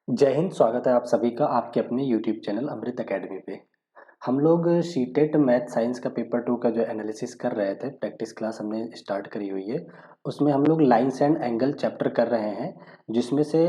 जय हिंद। स्वागत है आप सभी का आपके अपने यूट्यूब चैनल अमृत एकेडमी पे। हम लोग सीटेट मैथ साइंस का पेपर 2 का जो एनालिसिस कर रहे थे, प्रैक्टिस क्लास हमने स्टार्ट करी हुई है। उसमें हम लोग लाइन्स एंड एंगल चैप्टर कर रहे हैं, जिसमें से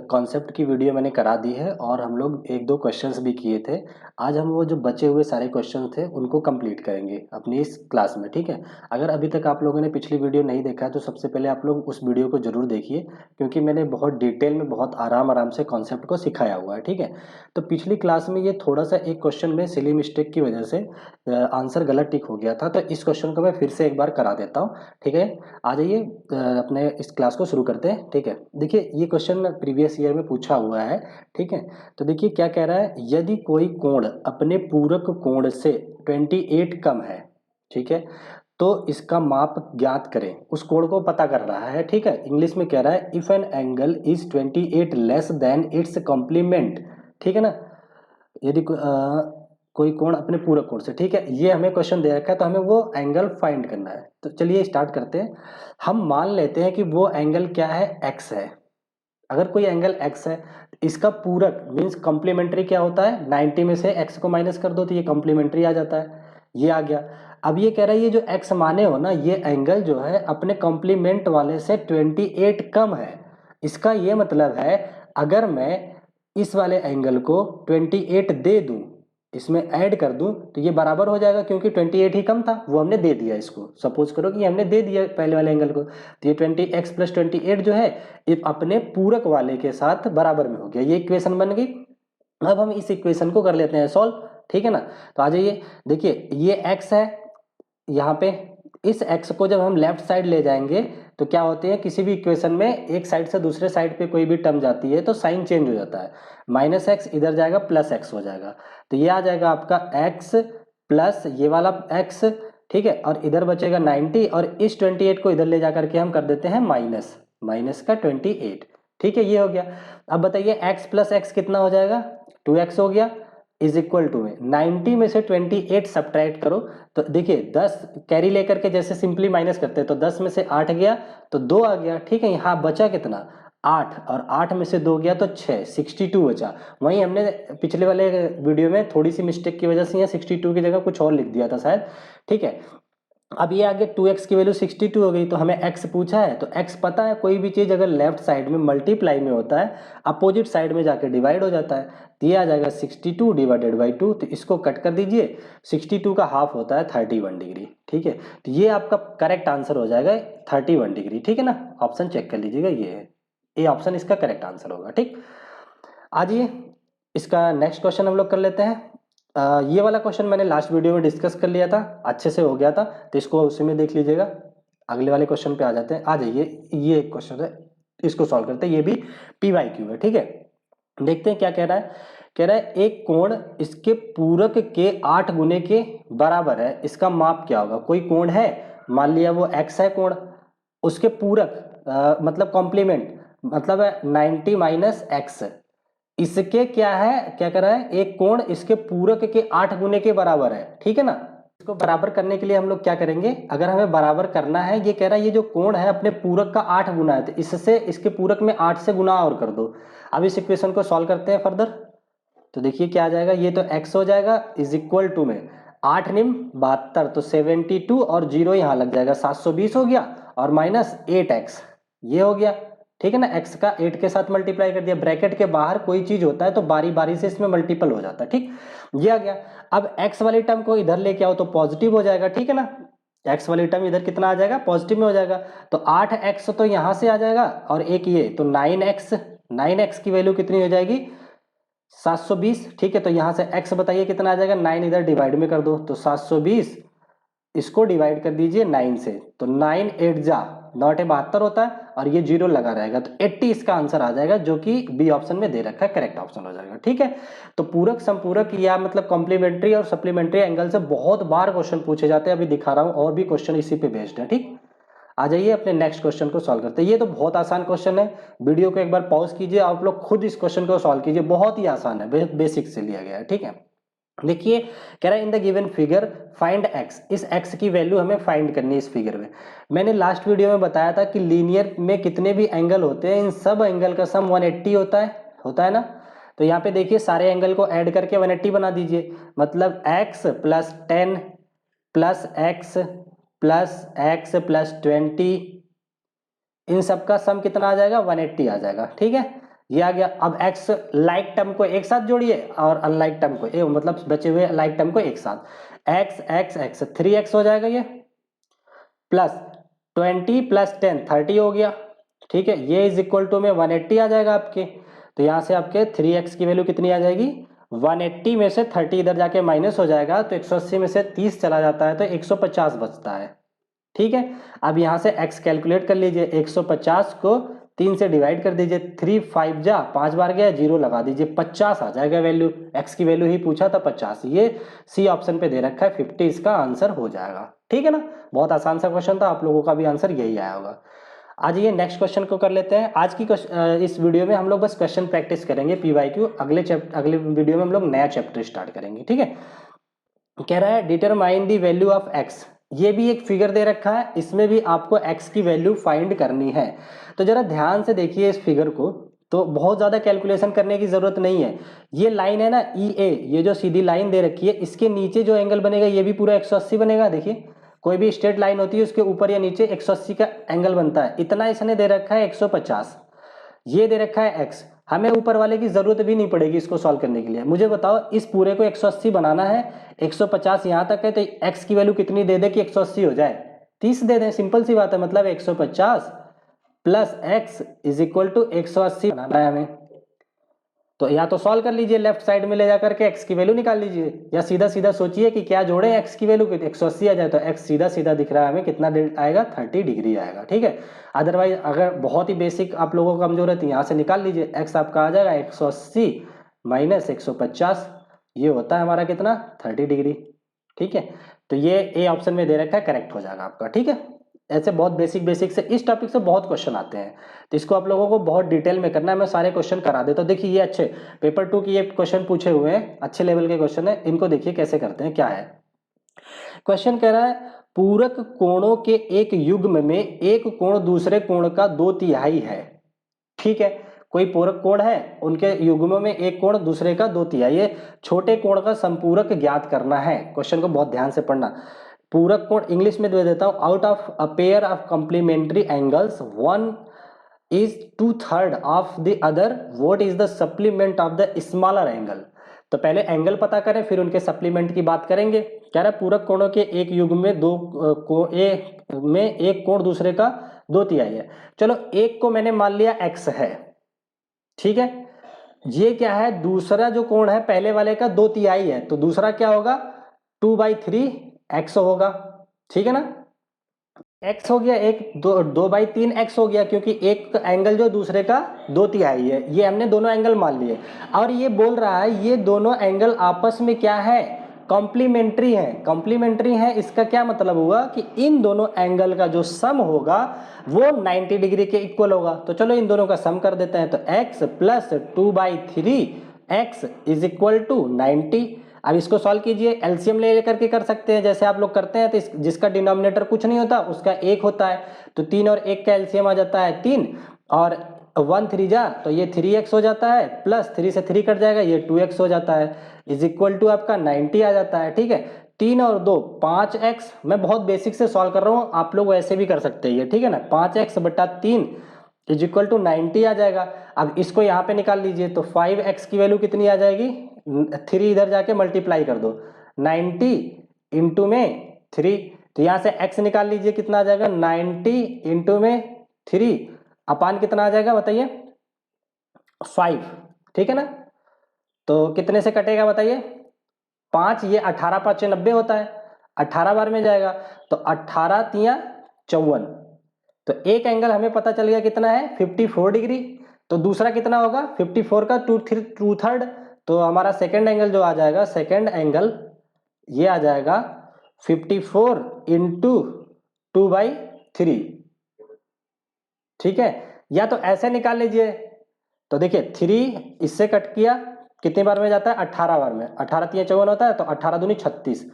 कॉन्सेप्ट की वीडियो मैंने करा दी है और हम लोग एक दो क्वेश्चंस भी किए थे। आज हम वो जो बचे हुए सारे क्वेश्चन थे उनको कंप्लीट करेंगे अपनी इस क्लास में, ठीक है। अगर अभी तक आप लोगों ने पिछली वीडियो नहीं देखा है तो सबसे पहले आप लोग उस वीडियो को जरूर देखिए, क्योंकि मैंने बहुत डिटेल में बहुत आराम आराम से कॉन्सेप्ट को सिखाया हुआ है, ठीक है। तो पिछली क्लास में ये थोड़ा सा एक क्वेश्चन में सिली मिस्टेक की वजह से आंसर गलत टिक हो गया था, तो इस क्वेश्चन को मैं फिर से एक बार करा देता हूँ, ठीक है। आ जाइए अपने इस क्लास को शुरू करते हैं, ठीक है। देखिए ये क्वेश्चन प्रीवियस ईयर में पूछा हुआ है, ठीक है। तो देखिए क्या कह रहा है, यदि कोई कोण अपने पूरक कोण से 28 कम है, ठीक है, तो इसका माप ज्ञात करें। उस कोण को पता कर रहा है, ठीक है। इंग्लिश में कह रहा है if an angle is 28 less than its complement, ठीक है ना। यदि कोई कोण अपने पूरक कोण से, ठीक है, ये हमें क्वेश्चन दे रखा है, तो हमें वो एंगल फाइंड करना है। तो चलिए स्टार्ट करते हैं। हम मान लेते हैं कि वो एंगल क्या है, एक्स है। अगर कोई एंगल एक्स है, इसका पूरक मीन्स कॉम्प्लीमेंट्री क्या होता है, 90 में से एक्स को माइनस कर दो तो ये कॉम्प्लीमेंट्री आ जाता है, ये आ गया। अब ये कह रहा है ये जो एक्स माने हो ना, ये एंगल जो है अपने कॉम्प्लीमेंट वाले से 28 कम है। इसका ये मतलब है अगर मैं इस वाले एंगल को 28 दे दूं, इसमें ऐड कर दूं, तो ये बराबर हो जाएगा, क्योंकि 28 ही कम था, वो हमने दे दिया। इसको सपोज करो कि हमने दे दिया पहले वाले एंगल को, तो ये 20x प्लस 28 जो है ये अपने पूरक वाले के साथ बराबर में हो गया, ये इक्वेशन बन गई। अब हम इस इक्वेशन को कर लेते हैं सॉल्व, ठीक है ना। तो आ जाइए, देखिए ये x है यहाँ पे, इस x को जब हम लेफ्ट साइड ले जाएंगे तो क्या होते हैं, किसी भी इक्वेशन में एक साइड से दूसरे साइड पे कोई भी टर्म जाती है तो साइन चेंज हो जाता है। माइनस एक्स इधर जाएगा, प्लस एक्स हो जाएगा, तो ये आ जाएगा आपका x प्लस ये वाला x, ठीक है। और इधर बचेगा 90 और इस 28 को इधर ले जाकर के हम कर देते हैं माइनस, माइनस का 28, ठीक है, ये हो गया। अब बताइए x प्लस एक्स कितना हो जाएगा, 2x हो गया, इज इक्वल टू में 90 में से 28 सब्ट्रैक्ट करो। तो देखिए 10 कैरी लेकर के जैसे सिंपली माइनस करते हैं, तो 10 में से 8 गया तो 2 आ गया, ठीक है। यहाँ बचा कितना, 8, और 8 में से 2 गया तो 6, 62 बचा। वहीं हमने पिछले वाले वीडियो में थोड़ी सी मिस्टेक की वजह से यहाँ 62 की जगह कुछ और लिख दिया था शायद, ठीक है। अब ये आगे 2x की वैल्यू 62 हो गई, तो हमें x पूछा है, तो x पता है कोई भी चीज अगर लेफ्ट साइड में मल्टीप्लाई में होता है अपोजिट साइड में जाके डिवाइड हो जाता है, तो ये आ जाएगा 62 डिवाइडेड बाई 2, तो इसको कट कर दीजिए, 62 का हाफ होता है 31 डिग्री, ठीक है। तो ये आपका करेक्ट आंसर हो जाएगा 31 डिग्री, ठीक है ना। ऑप्शन चेक कर लीजिएगा, ये है, ये ऑप्शन इसका करेक्ट आंसर होगा, ठीक। आइए इसका नेक्स्ट क्वेश्चन हम लोग कर लेते हैं। ये वाला क्वेश्चन मैंने लास्ट वीडियो में डिस्कस कर लिया था, अच्छे से हो गया था, तो इसको उसी में देख लीजिएगा। अगले वाले क्वेश्चन पे आ जाते हैं, आ जाइए, ये एक क्वेश्चन है, इसको सॉल्व करते हैं, ये भी PYQ है, ठीक है। देखते हैं क्या कह रहा है। कह रहा है एक कोण इसके पूरक के 8 गुने के बराबर है, इसका माप क्या होगा। कोई कोण है, मान लिया वो x है कोण, उसके पूरक मतलब कॉम्प्लीमेंट, मतलब है 90 माइनस एक्स, इसके क्या है, क्या कर रहा है, एक कोण इसके पूरक के 8 गुने के बराबर है, ठीक है ना। इसको बराबर करने के लिए हम लोग क्या करेंगे, अगर हमें बराबर करना है, ये कह रहा है ये जो कोण है अपने पूरक का 8 गुना है, तो इससे इसके पूरक में 8 से गुना और कर दो। अब इस इक्वेशन को सॉल्व करते हैं फर्दर। तो देखिए क्या आ जाएगा, ये तो x हो जाएगा इज इक्वल टू में 8 निम 72, तो 72 और 0 यहाँ लग जाएगा, 720 हो गया, और माइनस 8x, ये हो गया, ठीक है ना। x का 8 के साथ मल्टीप्लाई कर दिया, ब्रैकेट के बाहर कोई चीज होता है तो बारी बारी से इसमें मल्टीपल हो जाता है, ठीक, ये आ गया। अब x वाली टर्म को इधर लेके आओ तो पॉजिटिव हो जाएगा, ठीक है ना। x वाली टर्म इधर कितना आ जाएगा, पॉजिटिव में हो जाएगा, तो 8x तो यहां से आ जाएगा, और एक ये तो 9x, 9x की वैल्यू कितनी हो जाएगी, 720, ठीक है। तो यहां से x बताइए कितना आ जाएगा, 9 इधर डिवाइड में कर दो, तो 720 इसको डिवाइड कर दीजिए 9 से, तो 9 8 जा 9 72 होता है, और ये 0 लगा रहेगा, तो 80 इसका आंसर आ जाएगा, जो कि बी ऑप्शन में दे रखा है, करेक्ट ऑप्शन हो जाएगा, ठीक है। तो पूरक संपूरक या मतलब कॉम्प्लीमेंट्री और सप्लीमेंट्री एंगल से बहुत बार क्वेश्चन पूछे जाते हैं, अभी दिखा रहा हूं और भी क्वेश्चन इसी पे बेस्ड है, ठीक। आ जाइए अपने नेक्स्ट क्वेश्चन को सॉल्व करते हैं। ये तो बहुत आसान क्वेश्चन है, वीडियो को एक बार पॉज कीजिए, आप लोग खुद इस क्वेश्चन को सॉल्व कीजिए, बहुत ही आसान है, बेसिक से लिया गया है, ठीक है। देखिए कह रहा है in the given figure find x, इस x की वैल्यू हमें फाइंड करनी है इस फिगर में। मैंने लास्ट वीडियो में बताया था कि लीनियर में कितने भी एंगल होते हैं, इन सब एंगल का सम 180 होता है, होता है ना। तो यहाँ पे देखिए सारे एंगल को ऐड करके 180 बना दीजिए, मतलब x plus 10 plus x plus 20, इन सब का सम कितना आ जाएगा, 180 आ जाएगा। ठीक है, ये आ गया। अब x लाइक टर्म को एक साथ जोड़िए और अनलाइक टर्म को, मतलब बचे हुए लाइक टर्म को एक साथ, x 3x हो जाएगा ये, प्लस 20 प्लस 10 30 हो गया। ठीक है, ये इज इक्वल टू में 180 आ जाएगा आपके। तो यहाँ से आपके 3x की वैल्यू कितनी आ जाएगी, 180 में से 30 इधर जाके माइनस हो जाएगा, तो 180 में से 30 चला जाता है तो 150 बचता है। ठीक है, अब यहाँ से x कैलकुलेट कर लीजिए, 150 को 3 से डिवाइड कर दीजिए, 3 5 जा 5 बार गया, 0 लगा दीजिए, 50 आ जाएगा वैल्यू। x की वैल्यू ही पूछा था 50, ये सी ऑप्शन पे दे रखा है 50 इसका आंसर हो जाएगा। ठीक है ना, बहुत आसान सा क्वेश्चन था, आप लोगों का भी आंसर यही आया होगा। आज ये नेक्स्ट क्वेश्चन को कर लेते हैं। आज की इस वीडियो में हम लोग बस क्वेश्चन प्रैक्टिस करेंगे PYQ, अगले वीडियो में हम लोग नया चैप्टर स्टार्ट करेंगे। ठीक है, कह रहा है determine the value of x, ये भी एक फिगर दे रखा है, इसमें भी आपको x की वैल्यू फाइंड करनी है। तो जरा ध्यान से देखिए इस फिगर को, तो बहुत ज्यादा कैलकुलेशन करने की जरूरत नहीं है। ये लाइन है ना EA, ये जो सीधी लाइन दे रखी है, इसके नीचे जो एंगल बनेगा ये भी पूरा 180 बनेगा। देखिए कोई भी स्ट्रेट लाइन होती है उसके ऊपर या नीचे 180 का एंगल बनता है, इतना इसने दे रखा है 150, ये दे रखा है x, हमें ऊपर वाले की जरूरत भी नहीं पड़ेगी इसको सॉल्व करने के लिए। मुझे बताओ इस पूरे को 180 बनाना है, 150 यहाँ तक है, तो x की वैल्यू कितनी दे दे कि 180 हो जाए, 30 दे दें, सिंपल सी बात है। मतलब 150 plus x is equal to 180 बनाना है हमें। तो या तो सॉल्व कर लीजिए, लेफ्ट साइड में ले जाकर के x की वैल्यू निकाल लीजिए, या सीधा सीधा सोचिए कि क्या जोड़े x की वैल्यू 180 आ जाए, तो x सीधा सीधा दिख रहा है हमें कितना आएगा, 30 डिग्री आएगा। ठीक है, अदरवाइज अगर बहुत ही बेसिक आप लोगों को कमजोर है तो यहाँ से निकाल लीजिए, x आपका आ जाएगा 180 माइनस 150, ये होता है हमारा कितना, 30 डिग्री। ठीक है, तो ये ए ऑप्शन में दे रखा है, करेक्ट हो जाएगा आपका। ठीक है, ऐसे बहुत बेसिक से इस टॉपिक से बहुत क्वेश्चन आते हैं, तो इसको आप लोगों को बहुत डिटेल में करना है, मैं सारे क्वेश्चन करा देता हूँ। देखिए ये अच्छे पेपर 2 की ये क्वेश्चन पूछे हुए हैं, अच्छे लेवल के क्वेश्चन है, इनको देखिए कैसे करते हैं। क्या है क्वेश्चन, कह रहा है पूरक कोणों के एक युग्म में एक कोण दूसरे कोण का 2/3 है। ठीक है, कोई पूरक कोण है, उनके युग्मों में एक कोण दूसरे का 2/3 है, छोटे कोण का संपूरक ज्ञात करना है। क्वेश्चन को बहुत ध्यान से पढ़ना। पूरक कोण इंग्लिश में दे देता हूं, out of a pair of complementary angles one is 2/3 of the other, what is the supplement of the smaller angle. तो पहले एंगल पता करें फिर उनके सप्लीमेंट की बात करेंगे। कह रहा है पूरक कोणों के एक युग्म में एक कोण दूसरे का 2/3 है। चलो एक को मैंने मान लिया x है, ठीक है, ये क्या है, दूसरा जो कोण है पहले वाले का 2/3 है, तो दूसरा क्या होगा, 2/3 x होगा। ठीक है ना, x हो गया, एक 2/3 x हो गया, क्योंकि एक एंगल जो दूसरे का 2/3 है, ये हमने दोनों एंगल मान लिए। और ये बोल रहा है ये दोनों एंगल आपस में क्या है, कॉम्प्लीमेंट्री है। कॉम्प्लीमेंट्री है इसका क्या मतलब हुआ कि इन दोनों एंगल का जो सम होगा वो 90 डिग्री के इक्वल होगा। तो चलो इन दोनों का सम कर देते हैं, तो x plus 2/3 x is equal to 90। अब इसको सॉल्व कीजिए, एलसीएम ले लेकर के कर सकते हैं जैसे आप लोग करते हैं, तो जिसका डिनोमिनेटर कुछ नहीं होता उसका 1 होता है, तो 3 और 1 का एलसीएम आ जाता है 3, और 1 3 जा तो ये 3x हो जाता है, प्लस 3 से 3 कट जाएगा, ये 2x हो जाता है, इज इक्वल टू आपका 90 आ जाता है। ठीक है, 3 और 2 5x, मैं बहुत बेसिक से सॉल्व कर रहा हूँ, आप लोग वैसे भी कर सकते हैं, ठीक है ना, 5x बटा 3 इज इक्वल टू 90 आ जाएगा। अब इसको यहाँ पे निकाल लीजिए, तो 5x की वैल्यू कितनी आ जाएगी, 3 इधर जाके मल्टीप्लाई कर दो, 90 इंटू में 3, तो यहाँ से x निकाल लीजिए, कितना आ जाएगा, 90 इंटू में 3 अपान कितना आ जाएगा बताइए, 5। ठीक है ना, तो कितने से कटेगा बताइए, 5, ये 18 5 90 होता है, 18 बार में जाएगा, तो 18 तिया 54, तो एक एंगल हमें पता चल गया कितना है, 54 डिग्री। तो दूसरा कितना होगा, 54 का 2/3, तो हमारा सेकंड एंगल जो आ जाएगा, सेकंड एंगल ये आ जाएगा 54 इंटू 2/3। ठीक है, या तो ऐसे निकाल लीजिए, तो देखिए 3 इससे कट किया, कितने बार में जाता है, 18 बार में, 18 तिया 54 होता है, तो 18 दूनी 36,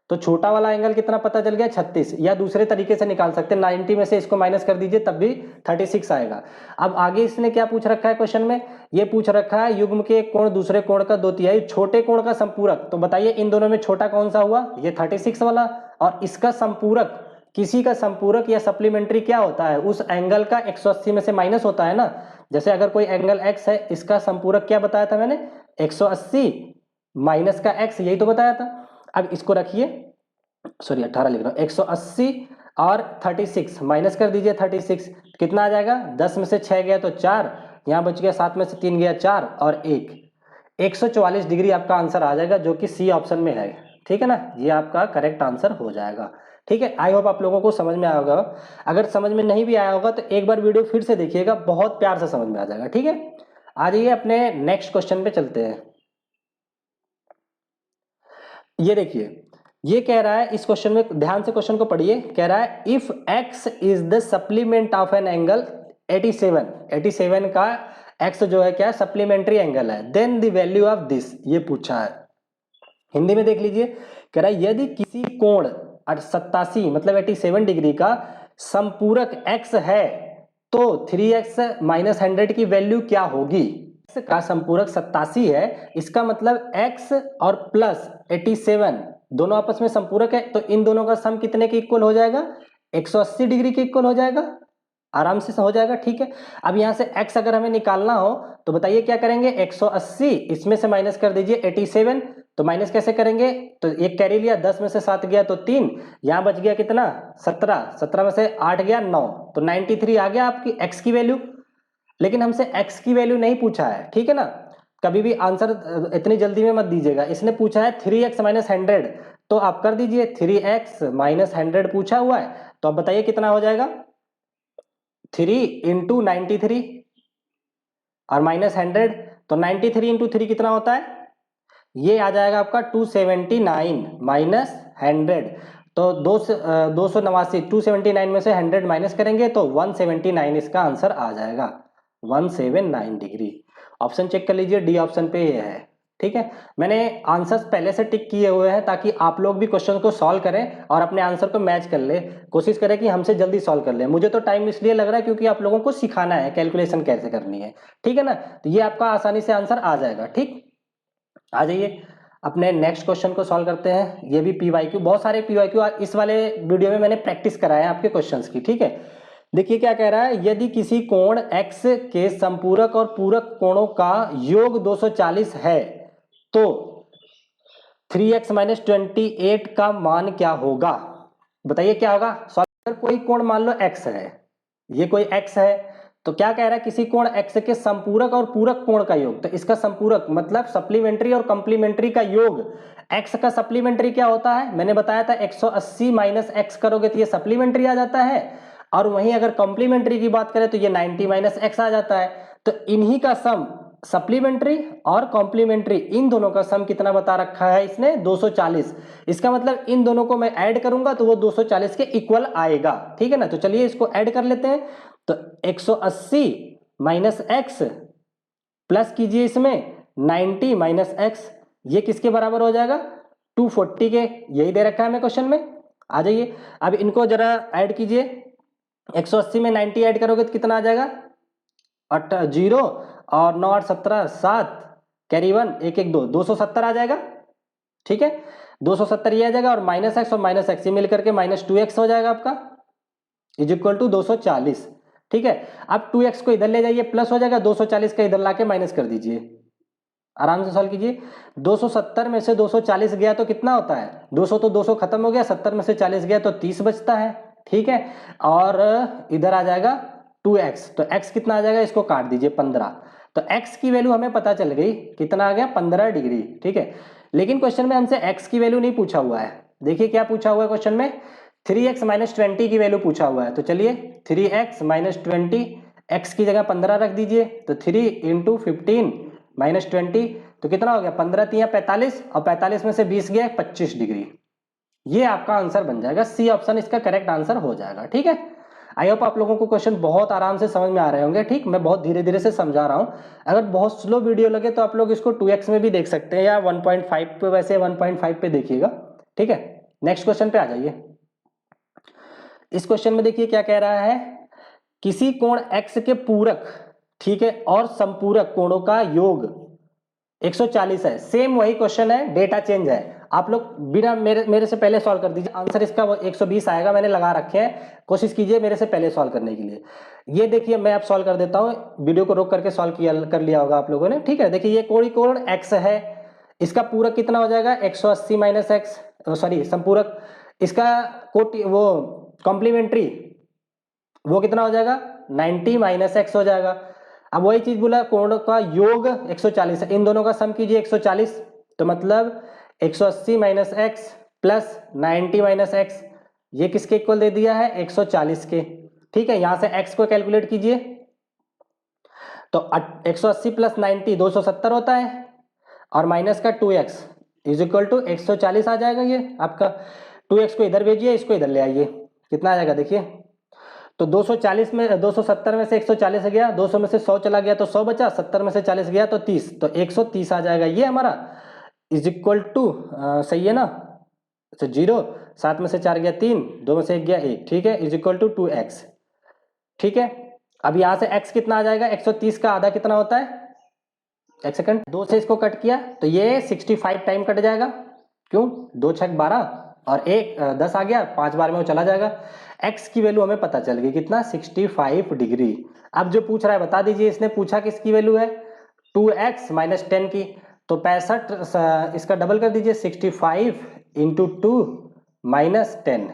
तो छोटा वाला एंगल कितना पता चल गया 36, या दूसरे तरीके से निकाल सकते हैं 90 में से इसको माइनस कर दीजिए तब भी 36 आएगा। अब आगे इसने क्या पूछ रखा है क्वेश्चन में, ये पूछ रखा है युग्म के एक कोण दूसरे कोण का 2/3 छोटे कोण का संपूरक। तो बताइए इन दोनों में छोटा कौन सा हुआ, ये 36 वाला, और इसका संपूरक, किसी का संपूरक या सप्लीमेंट्री क्या होता है, उस एंगल का 180 में से माइनस होता है ना। जैसे अगर कोई एंगल x है, इसका संपूरक क्या बताया था मैंने, 180 माइनस का x, यही तो बताया था। अब इसको रखिए, सॉरी 18 लिख रहा हूं, 180 और 36 माइनस कर दीजिए 36, कितना आ जाएगा, 10 में से 6 गया तो 4, यहां बच गया 7 में से 3 गया 4 और 1, 144 डिग्री आपका आंसर आ जाएगा, जो कि सी ऑप्शन में है। ठीक है ना, ये आपका करेक्ट आंसर हो जाएगा। ठीक है, आई होप आप लोगों को समझ में आया होगा। अगर समझ में नहीं भी आया होगा तो एक बार वीडियो फिर से देखिएगा, बहुत प्यार से समझ में आ जाएगा। ठीक है, आ जाइए अपने नेक्स्ट क्वेश्चन पे चलते हैं। ये देखिए, ये कह रहा है, इस क्वेश्चन में ध्यान से क्वेश्चन को पढ़िए, कह रहा है if x is the supplement of an angle 87 का x जो है क्या सप्लीमेंट्री एंगल है, then the value of this, ये पूछा है। हिंदी में देख लीजिए, कह रहा है यदि किसी कोण 87 मतलब 87 डिग्री का संपूरक x है तो 3x माइनस 100 की वैल्यू क्या होगी। x का संपूरक 87 है, इसका मतलब x और प्लस 87 दोनों आपस में संपूरक है, तो इन दोनों का सम कितने के इक्वल हो जाएगा, 180 डिग्री के इक्वल हो जाएगा, आराम से हो जाएगा। ठीक है, अब यहां से x अगर हमें निकालना हो तो बताइए क्या करेंगे, 180 इसमें से माइनस कर दीजिए 87, तो माइनस कैसे करेंगे, तो एक कैरी लिया, 10 में से 7 गया तो 3, यहां बच गया कितना 17 में से 8 गया 9, तो 93 आ गया आपकी x की वैल्यू। लेकिन हमसे x की वैल्यू नहीं पूछा है, ठीक है ना, कभी भी आंसर इतनी जल्दी में मत दीजिएगा। इसने पूछा है 3x माइनस 100, तो आप कर दीजिए 3x माइनस 100 पूछा हुआ है, तो अब बताइए कितना हो जाएगा, 3 इंटू 93 और माइनस 100, तो 93 इंटू 3 कितना होता है, ये आ जाएगा आपका 279 माइनस 100, तो 289, 279 में से 100 माइनस करेंगे तो 179 इसका आंसर आ जाएगा, 179 डिग्री। ऑप्शन चेक कर लीजिए, डी ऑप्शन पे ये है। ठीक है, मैंने आंसर्स पहले से टिक किए हुए हैं ताकि आप लोग भी क्वेश्चन को सॉल्व करें और अपने आंसर को मैच कर ले, कोशिश करें कि हमसे जल्दी सॉल्व कर ले। मुझे तो टाइम इसलिए लग रहा है क्योंकि आप लोगों को सिखाना है कैलकुलेशन कैसे करनी है। ठीक है ना, तो ये आपका आसानी से आंसर आ जाएगा। ठीक, आ जाइए अपने नेक्स्ट क्वेश्चन को सॉल्व करते हैं। ये भी पीवाईक्यू, बहुत सारे पीवाईक्यू इस वाले वीडियो में मैंने प्रैक्टिस कराया है आपके क्वेश्चंस की। ठीक है, देखिए क्या कह रहा है, यदि किसी कोण x के संपूरक और पूरक कोणों का योग 240 है तो 3x माइनस 28 का मान क्या होगा। बताइए क्या होगा। अगर कोई कोण मान लो x है, ये कोई x है, तो क्या कह रहा है, किसी कोण x के संपूरक और पूरक कोण का योग, तो इसका संपूरक मतलब सप्लीमेंट्री और कंप्लीमेंट्री का योग। x का सप्लीमेंट्री क्या होता है, मैंने बताया था 180 माइनस x करोगे तो ये सप्लीमेंट्री आ जाता है, और वहीं अगर कॉम्प्लीमेंट्री की बात करें तो ये 90 माइनस x आ जाता है। तो इन्हीं का सम, सप्लीमेंट्री और कॉम्प्लीमेंट्री, इन दोनों का सम कितना बता रखा है इसने, 240। इसका मतलब इन दोनों को मैं ऐड करूंगा तो वो 240 के इक्वल आएगा। ठीक है ना, तो चलिए इसको ऐड कर लेते हैं। तो 180 माइनस एक्स प्लस कीजिए इसमें 90 माइनस एक्स, ये किसके बराबर हो जाएगा, 240 के, यही दे रखा है हमें क्वेश्चन में। आ जाइए अब इनको जरा ऐड कीजिए, 180 में 90 ऐड करोगे तो कितना आ जाएगा, 0 और 9 8 17 7 कैरी 1 1 1 2 270 आ जाएगा। ठीक है, 270 ये आ जाएगा, और माइनस एक्स और माइनस एक्स ये मिलकर के माइनस 2x हो जाएगा आपका, इज इक्वल टू 240। ठीक है, अब 2x को इधर ले जाइए, प्लस हो जाएगा, 240 का इधर लाके माइनस कर दीजिए, आराम से सॉल्व कीजिए। 270 में से 240 गया तो कितना होता है, 200 तो 200 खत्म हो गया, 70 में से 40 गया तो 30 बचता है। ठीक है, और इधर आ जाएगा 2x, तो x कितना आ जाएगा, इसको काट दीजिए 15, तो x की वैल्यू हमें पता चल गई, कितना आ गया 15 डिग्री। ठीक है, लेकिन क्वेश्चन में हमसे x की वैल्यू नहीं पूछा हुआ है। देखिए क्या पूछा हुआ है क्वेश्चन में, 3x माइनस 20 की वैल्यू पूछा हुआ है। तो चलिए 3x माइनस 20, x की जगह 15 रख दीजिए, तो 3 इंटू 15 माइनस 20, तो कितना हो गया, 15 3 45, और 45 में से 20 गया 25 डिग्री। ये आपका आंसर बन जाएगा, सी ऑप्शन इसका करेक्ट आंसर हो जाएगा। ठीक है, आई होप आप लोगों को क्वेश्चन बहुत आराम से समझ में आ रहे होंगे। ठीक, मैं बहुत धीरे धीरे से समझा रहा हूं, अगर बहुत स्लो वीडियो लगे तो आप लोग इसको 2x में भी देख सकते हैं, या 1.5 पे, वैसे 1.5 पे देखिएगा। ठीक है, नेक्स्ट क्वेश्चन पे आ जाइए। इस क्वेश्चन में देखिए क्या कह रहा है, किसी कोण x के पूरक, ठीक है, और संपूरक कोणों का योग 140 है। सेम वही क्वेश्चन है, डेटा चेंज है। आप लोग बिना मेरे से पहले सॉल्व कर दीजिए। आंसर इसका 120 आएगा, मैंने लगा रखे हैं, कोशिश कीजिए मेरे से पहले सॉल्व करने के लिए। ये देखिए मैं अब सॉल्व कर देता हूं, वीडियो को रोक करके सॉल्व कर लिया होगा आप लोगों ने, ठीक है। देखिए ये कोण x है, इसका पूरक कितना हो जाएगा 180 माइनस एक्स, सॉरी संपूरक, इसका कोटि वो कॉम्प्लीमेंट्री वो कितना हो जाएगा 90 माइनस एक्स हो जाएगा। अब वही चीज बोला कोण का योग 140 है, इन दोनों का सम कीजिए 140, तो मतलब 180 minus x plus 90 minus x, ये किसके इक्वल दे दिया है 140 के, ठीक है। यहां से x को कैलकुलेट कीजिए, तो 180 प्लस 90 270 होता है, और माइनस का 2x इज इक्वल टू 140 आ जाएगा। ये आपका 2x को इधर भेजिए, इसको इधर ले आइए, कितना आ जाएगा देखिए, तो 240 में 270 में से 140 गया, 200 में से 100 चला गया तो 100 बचा, 70 में से 40 गया तो 30, तो 130 आ जाएगा ये हमारा, इज इक्वल टू, सही है ना, तो 0, 7 में से 4 गया 3, 2 में से 1 गया 1, ठीक है, इज इक्वल टू 2x, ठीक है। अब यहां से x कितना आ जाएगा, 130 का आधा कितना होता है, एक सेकंड, 2 से इसको कट किया तो ये 65 टाइम कट जाएगा, क्यों, 2 छक 12 और 1 10 आ गया, 5 बार में वो चला जाएगा। x की वैल्यू हमें पता चल गई कितना 65 डिग्री। अब जो पूछ रहा है बता दीजिए, इसने पूछा किसकी वैल्यू है 2x माइनस 10 की, तो 65 इसका डबल कर दीजिए, 65 इंटू 2 माइनस 10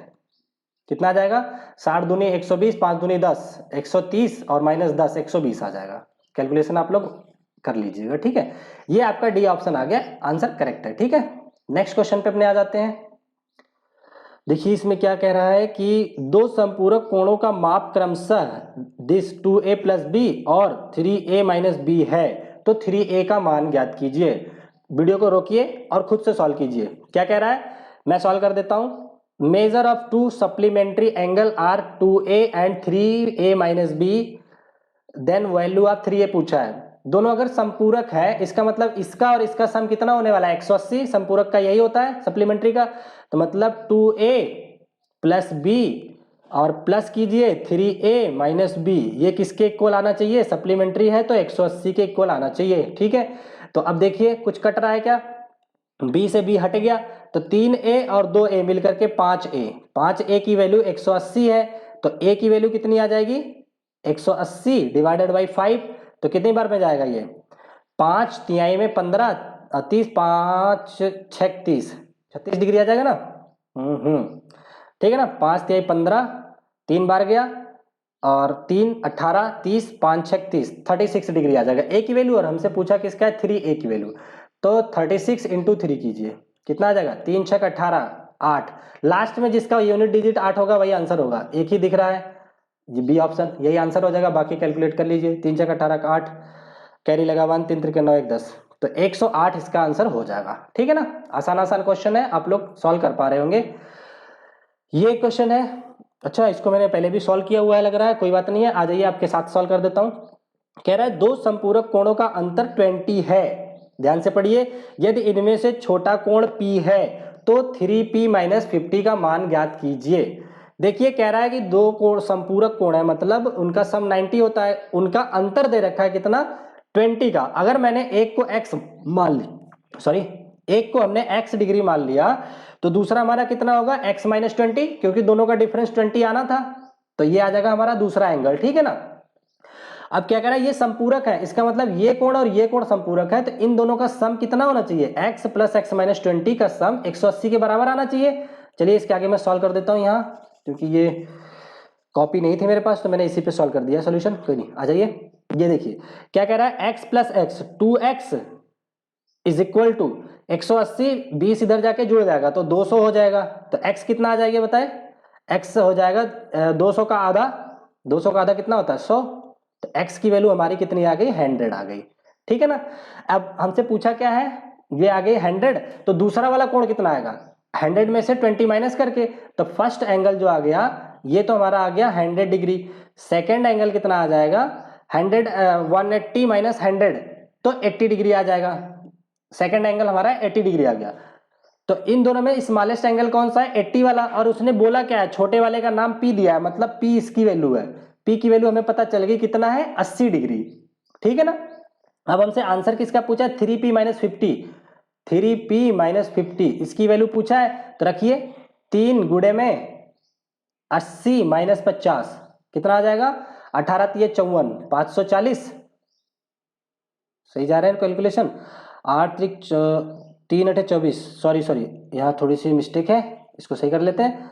कितना आ जाएगा, 60 दूनी 120, 5 दूनी 10, 130 और माइनस 10 120 आ जाएगा। कैलकुलेशन आप लोग कर लीजिएगा, ठीक है। ये आपका डी ऑप्शन आ गया, आंसर करेक्ट है, ठीक है। नेक्स्ट क्वेश्चन पे अपने आ जाते हैं। देखिए इसमें क्या कह रहा है कि दो संपूरक कोणों का माप क्रमशः दिस 2a प्लस बी और 3a माइनस बी है, तो 3a का मान ज्ञात कीजिए। वीडियो को रोकिए और खुद से सॉल्व कीजिए। क्या कह रहा है, मैं सॉल्व कर देता हूं। Measure of two supplementary angle are 2a and 3a minus b, then value of 3a पूछा है। दोनों अगर संपूरक है, इसका मतलब इसका और इसका सम कितना होने वाला है 180, संपूरक का यही होता है सप्लीमेंट्री का, तो मतलब 2a प्लस बी और प्लस कीजिए 3a माइनस बी, ये किसके इक्वल आना चाहिए, सप्लीमेंट्री है तो 180 के इक्वल आना चाहिए, ठीक है। तो अब देखिए कुछ कट रहा है क्या, b से b हट गया, तो 3a और 2a मिलकर के 5a, 5a की वैल्यू 180 है, तो a की वैल्यू कितनी आ जाएगी 180 डिवाइडेड बाई 5, तो कितनी बार में जाएगा ये 5 तिहाई में 15, 30, 5 36 36 डिग्री आ जाएगा ना, ठीक है ना, 5 तिहाई 15, 3 बार गया, और 3 18 30, 5 36 36 डिग्री आ जाएगा a की वैल्यू, और हमसे पूछा किसका है 3a की वैल्यू, तो 36 इंटू 3 कीजिए, कितना आ जाएगा 3 6 18 8, लास्ट में जिसका यूनिट डिजिट 8 होगा वही आंसर होगा, एक ही दिख रहा है ये बी ऑप्शन, यही आंसर हो जाएगा। बाकी कैलकुलेट कर लीजिए, 3 6 18 का 8, कैरी लगा 1, 3 3 9 1 10, तो 108 इसका आंसर हो जाएगा, ठीक है ना। आसान आसान क्वेश्चन है, आप लोग सॉल्व कर पा रहे होंगे। ये क्वेश्चन है, अच्छा इसको मैंने पहले भी सॉल्व किया हुआ है लग रहा है, कोई बात नहीं है, आ जाइए आपके साथ सॉल्व कर देता हूं। कह रहा है दो संपूरक कोणों का अंतर 20 है, ध्यान से पढ़िए, यदि इनमें से छोटा कोण P है तो 3P माइनस 50 का मान ज्ञात कीजिए। देखिए कह रहा है कि दो कोण संपूरक कोण है, मतलब उनका सम 90 होता है, उनका अंतर दे रखा है कितना 20 का। अगर मैंने एक को x मान ली, सॉरी एक को हमने x डिग्री मान लिया, तो दूसरा हमारा कितना होगा x माइनस 20, क्योंकि दोनों का डिफरेंस 20 आना था, तो ये आ जाएगा हमारा दूसरा एंगल, ठीक है ना। अब क्या कह रहा है, ये संपूरक है, इसका मतलब ये कोण और ये कोण संपूरक है, तो इन दोनों का सम कितना होना चाहिए x प्लस एक्स माइनस 20 का सम 180 के बराबर आना चाहिए। चलिए इसके आगे मैं सॉल्व कर देता हूं यहाँ, क्योंकि ये कॉपी नहीं थी मेरे पास, तो मैंने इसी पे सॉल्व कर दिया सोल्यूशन, कोई नहीं, आ जाइए। ये देखिए क्या कह रहा है, x plus x 2x is equal to 180, 20 इधर जाके जुड़ जाएगा तो 200 हो जाएगा, तो x कितना आ जाएगा बताए, x हो जाएगा 200 का आधा, 200 का आधा कितना होता है 100, तो x की वैल्यू हमारी कितनी आ गई 100 आ गई, ठीक है ना। अब हमसे पूछा क्या है, ये आ गई 100, तो दूसरा वाला कोण कितना आएगा 100 में से 20 माइनस करके, तो फर्स्ट एंगल जो आ गया ये तो हमारा आ गया 100 डिग्री, सेकेंड एंगल कितना आ जाएगा 100 180 माइनस 100, तो 80 डिग्री आ जाएगा, सेकेंड एंगल हमारा 80 डिग्री आ गया। तो इन दोनों में स्मॉलेस्ट एंगल कौन सा है? 80 वाला। और उसने बोला क्या है? छोटे वाले का नाम P दिया है, मतलब P इसकी वैल्यू है। P की वैल्यू हमें पता चल गई कितना है? 80 डिग्री। ठीक है ना। अब हमसे आंसर किसका पूछा है? 3P minus 50। 3P माइनस 50 इसकी वैल्यू पूछा है। तो रखिए 3 गुणे में 80 माइनस 50 कितना आ जाएगा? 18 तिये 54, 540। सही जा रहे हैं कैलकुलेशन? 8 त्रिक 3 अठे 24, सॉरी यहाँ थोड़ी सी मिस्टेक है, इसको सही कर लेते हैं।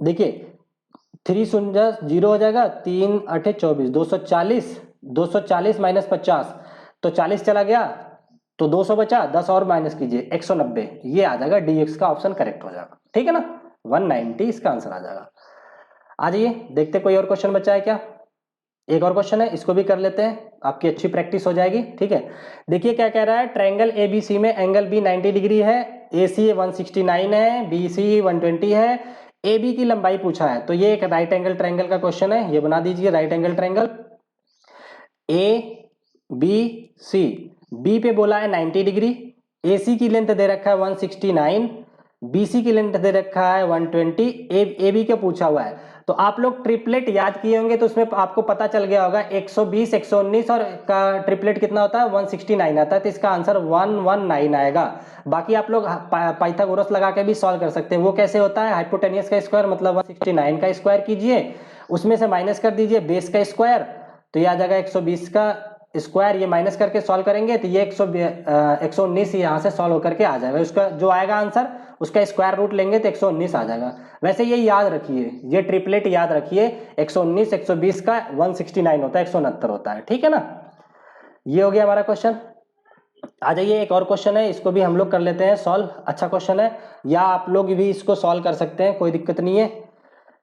देखिए 3 शून्य 0 हो जाएगा, 3 अठे 24, 240, 240 माइनस 50, तो 40 चला गया तो 200 बचा, 10 और माइनस कीजिए 190, ये आ जाएगा DX का ऑप्शन करेक्ट हो जाएगा। ठीक है ना, 190 इसका आंसर आ जाएगा। आ जाइए देखते कोई और क्वेश्चन बचा है क्या। एक और क्वेश्चन है, इसको भी कर लेते हैं, आपकी अच्छी प्रैक्टिस हो जाएगी। ठीक है, देखिए क्या कह रहा है। ट्रायंगल ABC में एंगल B 90 डिग्री है, AC 169 है, BC 120 है, AB की लंबाई पूछा है। तो ये एक राइट एंगल ट्रायंगल का क्वेश्चन है, ये बना दीजिए right angle triangle. ABC, B पे बोला है 90 डिग्री, AC की लेंथ दे रखा है 169, BC की लेंथ दे रखा है 120, AB का पूछा हुआ है। तो आप लोग ट्रिपलेट याद किए होंगे तो उसमें आपको पता चल गया होगा 120, 119 और का ट्रिपलेट कितना होता है? 169 आता है, तो इसका आंसर 119 आएगा। बाकी आप लोग पाइथागोरस लगा के भी सॉल्व कर सकते हैं। वो कैसे होता है? हाइपोटेनियस का स्क्वायर मतलब 169 का स्क्वायर कीजिए, उसमें से माइनस कर दीजिए बेस का स्क्वायर, तो ये आ जाएगा 120 का स्क्वायर। ये माइनस करके सॉल्व करेंगे तो ये 119 यहाँ से सॉल्व होकर के आ जाएगा। उसका जो आएगा आंसर उसका स्क्वायर रूट लेंगे तो 119 आ जाएगा। वैसे ये याद रखिए, ये ट्रिपलेट याद रखिए, 119 120 का 169 होता है, 169 होता है। ठीक है ना, ये हो गया हमारा क्वेश्चन। आ जाइए एक और क्वेश्चन है, इसको भी हम लोग कर लेते हैं सॉल्व। अच्छा क्वेश्चन है, या आप लोग भी इसको सॉल्व कर सकते हैं, कोई दिक्कत नहीं है।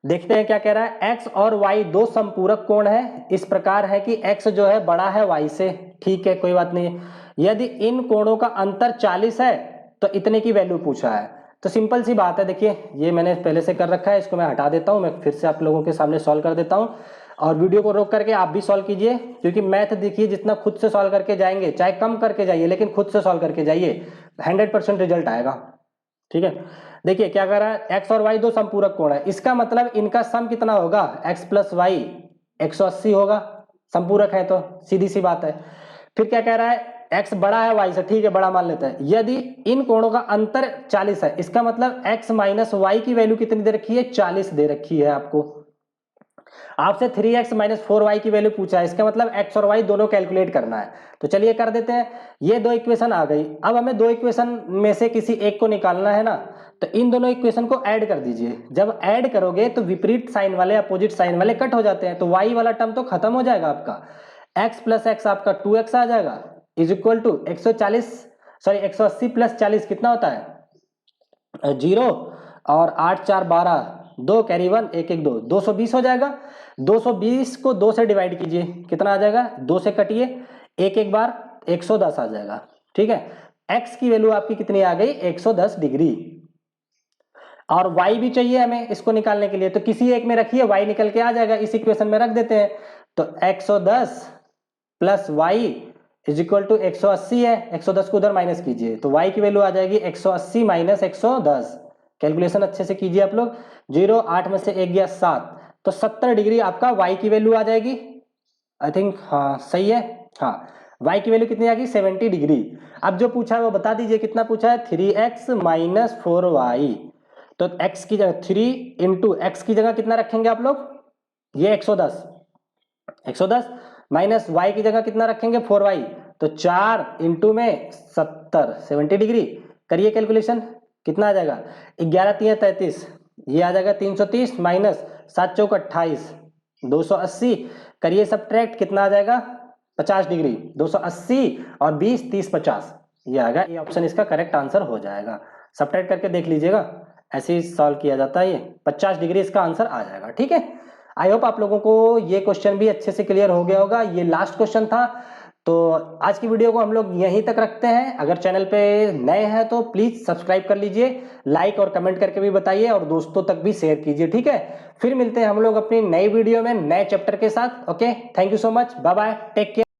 देखते हैं क्या कह रहा है। x और y दो समपूरक कोण है, इस प्रकार है कि x जो है बड़ा है y से। ठीक है, कोई बात नहीं है। यदि इन कोणों का अंतर 40 है तो इतने की वैल्यू पूछा है। तो सिंपल सी बात है, देखिए ये मैंने पहले से कर रखा है, इसको मैं हटा देता हूं, मैं फिर से आप लोगों के सामने सॉल्व कर देता हूं। और वीडियो को रोक करके आप भी सॉल्व कीजिए, क्योंकि मैथ देखिए जितना खुद से सॉल्व करके जाएंगे, चाहे कम करके जाइए लेकिन खुद से सॉल्व करके जाइए, 100% रिजल्ट आएगा। ठीक है, देखिए क्या कर रहा है। x और y दो समपूरक कोण है, इसका मतलब इनका सम कितना होगा? x प्लस वाई 180 होगा, समपूरक है तो सीधी सी बात है। फिर क्या कह रहा है, x बड़ा है y से, ठीक है बड़ा मान लेते हैं। यदि इन कोणों का अंतर 40 है, इसका मतलब x माइनस वाई की वैल्यू कितनी दे रखी है? 40 दे रखी है आपको। आपसे 3x माइनस 4y की वैल्यू पूछा है, इसका मतलब x और y दोनों कैलकुलेट करना है। तो चलिए कर देते हैं। ये दो इक्वेशन आ गई, अब हमें दो इक्वेशन में से किसी एक को निकालना है ना, तो इन दोनों इक्वेशन को ऐड कर दीजिए। जब ऐड करोगे तो विपरीत साइन वाले अपोजिट साइन वाले कट हो जाते हैं, तो y वाला टर्म तो खत्म हो जाएगा आपका। x प्लस एक्स आपका 2x आ जाएगा, इज इक्वल टू 180 प्लस 40 कितना होता है? 0, और 8 4 12, 2 कैरी 1 1 1 2, 220 हो जाएगा। 220 को 2 से डिवाइड कीजिए, कितना आ जाएगा? 2 से कटिए, एक एक बार 110 आ जाएगा। ठीक है, x की वैल्यू आपकी कितनी आ गई? 110 डिग्री। और y भी चाहिए हमें इसको निकालने के लिए, तो किसी एक में रखिए, y निकल के आ जाएगा, इस इक्वेशन में रख देते हैं। तो 110 plus y is equal to 180 है, 110 को उधर माइनस कीजिए, तो y की वैल्यू आ जाएगी 180 माइनस 110। कैलकुलेशन अच्छे से कीजिए आप लोग। 0 8 में से 1 गया 7, तो 70 डिग्री आपका y की वैल्यू आ जाएगी। आई थिंक हाँ सही है, हाँ y की वैल्यू कितनी आ गई? 70 डिग्री। अब जो पूछा है वो बता दीजिए, कितना पूछा है? 3x minus 4y। तो x की जगह 3 इंटू एक्स की जगह कितना रखेंगे आप लोग? ये 110 माइनस y की जगह कितना रखेंगे? 4y, तो 4 इंटू में 70 डिग्री। करिए कैलकुलेशन, कितना आ जाएगा? 11 3 33, ये आ जाएगा 330 माइनस 7 चौक 28, 280। करिए सब्ट्रैक्ट, कितना आ जाएगा? 50 डिग्री। 280 और 20 30 50, ये आएगा। ये ऑप्शन इसका करेक्ट आंसर हो जाएगा। सब्ट्रैक्ट करके देख लीजिएगा, ऐसे ही सॉल्व किया जाता है। ये 50 डिग्री इसका आंसर आ जाएगा। ठीक है, आई होप आप लोगों को ये क्वेश्चन भी अच्छे से क्लियर हो गया होगा। ये लास्ट क्वेश्चन था, तो आज की वीडियो को हम लोग यहीं तक रखते हैं। अगर चैनल पे नए हैं तो प्लीज सब्सक्राइब कर लीजिए, लाइक और कमेंट करके भी बताइए, और दोस्तों तक भी शेयर कीजिए। ठीक है, फिर मिलते हैं हम लोग अपनी नई वीडियो में नए चैप्टर के साथ। Okay, thank you so much, bye bye, take care.